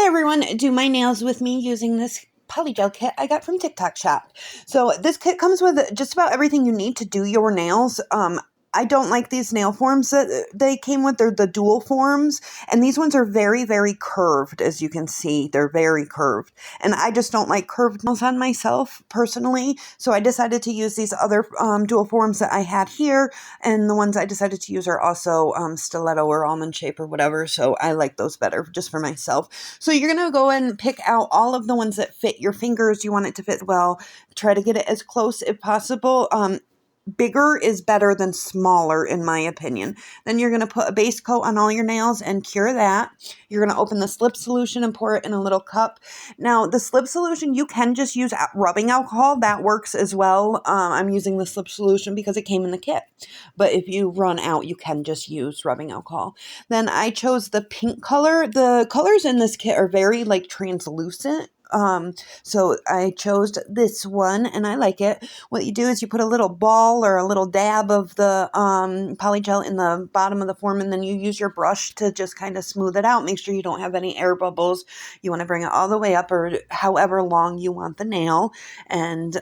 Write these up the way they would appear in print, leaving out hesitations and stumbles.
Hey everyone, do my nails with me using this polygel kit I got from TikTok shop. So this kit comes with just about everything you need to do your nails. I don't like these nail forms that they came with. They're the dual forms, and these ones are very, very curved. As you can see, they're very curved, and I just don't like curved nails on myself personally. So I decided to use these other dual forms that I had here, and the ones I decided to use are also stiletto or almond shape or whatever. So I like those better just for myself. So you're gonna go and pick out all of the ones that fit your fingers. You want it to fit well. Try to get it as close if possible. Bigger is better than smaller, in my opinion. Then you're going to put a base coat on all your nails and cure that. You're going to open the slip solution and pour it in a little cup. Now, the slip solution, you can just use rubbing alcohol. That works as well. I'm using the slip solution because it came in the kit. But if you run out, you can just use rubbing alcohol. Then I chose the pink color. The colors in this kit are very translucent. So I chose this one and I like it. What you do is you put a little ball or a little dab of the polygel in the bottom of the form, and then you use your brush to just kind of smooth it out. Make sure you don't have any air bubbles. You want to bring it all the way up or however long you want the nail. And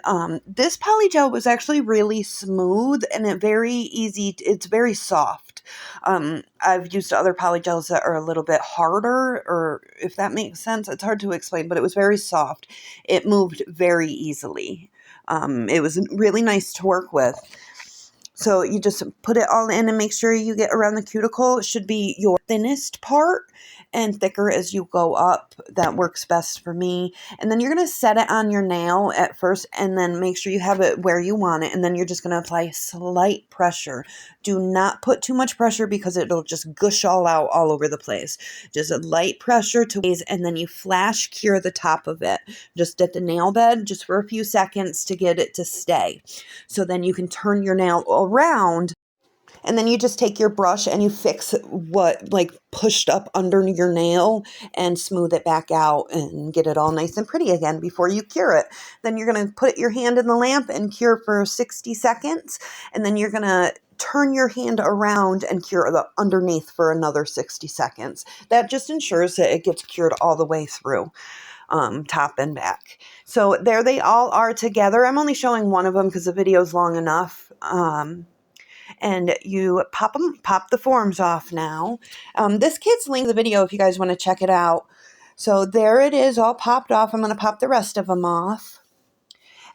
this polygel was actually really smooth and it's very soft. I've used other polygels that are a little bit harder, or if that makes sense. It's hard to explain, but it was very soft. It moved very easily. It was really nice to work with. So you just put it all in and make sure you get around the cuticle. It should be your thinnest part and thicker as you go up. That works best for me. And then you're going to set it on your nail at first and then make sure you have it where you want it. And then you're just going to apply slight pressure. Do not put too much pressure because it'll just gush all out all over the place. Just a light pressure and then you flash cure the top of it just at the nail bed just for a few seconds to get it to stay. So then you can turn your nail around. And then you just take your brush and you fix what pushed up under your nail and smooth it back out and get it all nice and pretty again before you cure it. Then you're going to put your hand in the lamp and cure for 60 seconds. And then you're going to turn your hand around and cure the underneath for another 60 seconds. That just ensures that it gets cured all the way through. Top and back. So there they all are together. I'm only showing one of them because the video is long enough. And you pop the forms off now. This kit's linked in the video if you guys want to check it out. So there it is, all popped off. I'm going to pop the rest of them off.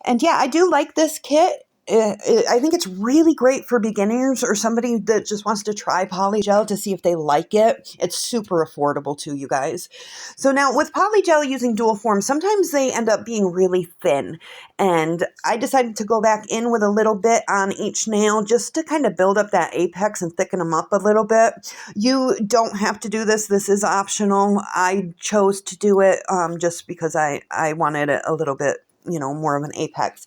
And yeah, I do like this kit. I think it's really great for beginners or somebody that just wants to try polygel to see if they like it. It's super affordable too, you guys. So now with polygel using dual form, sometimes they end up being really thin. And I decided to go back in with a little bit on each nail just to kind of build up that apex and thicken them up a little bit. You don't have to do this. This is optional. I chose to do it just because I wanted it a little bit more of an apex.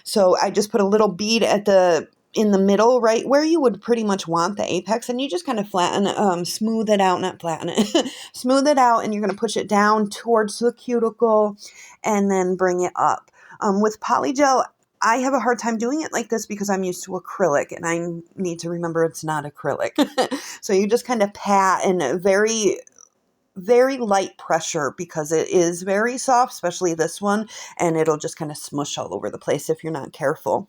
So I just put a little bead in the middle, right where you would pretty much want the apex, and you just kind of flatten, smooth it out, not flatten it, smooth it out, and you're going to push it down towards the cuticle and then bring it up. With polygel, I have a hard time doing it like this because I'm used to acrylic, and I need to remember it's not acrylic. So you just kind of pat and very light pressure because it is very soft, especially this one, and it'll just kind of smush all over the place if you're not careful.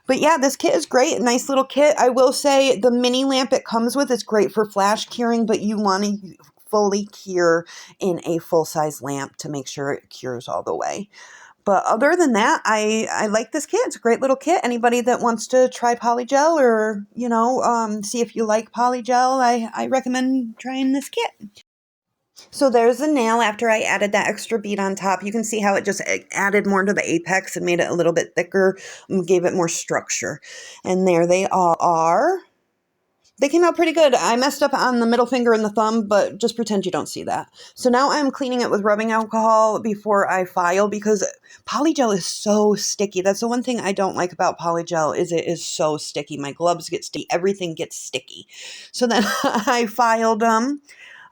But yeah, this kit is great. Nice little kit. I will say the mini lamp it comes with is great for flash curing, but you want to fully cure in a full-size lamp to make sure it cures all the way. But other than that, I like this kit. It's a great little kit. Anybody that wants to try polygel or, see if you like polygel, I recommend trying this kit. So there's the nail after I added that extra bead on top. You can see how it just added more to the apex and made it a little bit thicker and gave it more structure. And there they all are. They came out pretty good. I messed up on the middle finger and the thumb, but just pretend you don't see that. So now I'm cleaning it with rubbing alcohol before I file because polygel is so sticky. That's the one thing I don't like about polygel is it is so sticky. My gloves get sticky. Everything gets sticky. So then I filed them.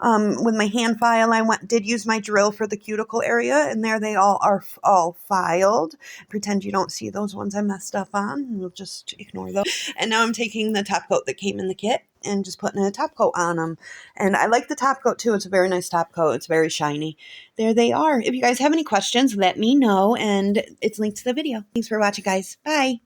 With my hand file, I did use my drill for the cuticle area, and there they all are all filed. Pretend you don't see those ones I messed up on. We'll just ignore those. And now I'm taking the top coat that came in the kit and just putting a top coat on them. And I like the top coat too. It's a very nice top coat. It's very shiny. There they are. If you guys have any questions, let me know, and it's linked to the video. Thanks for watching, guys. Bye.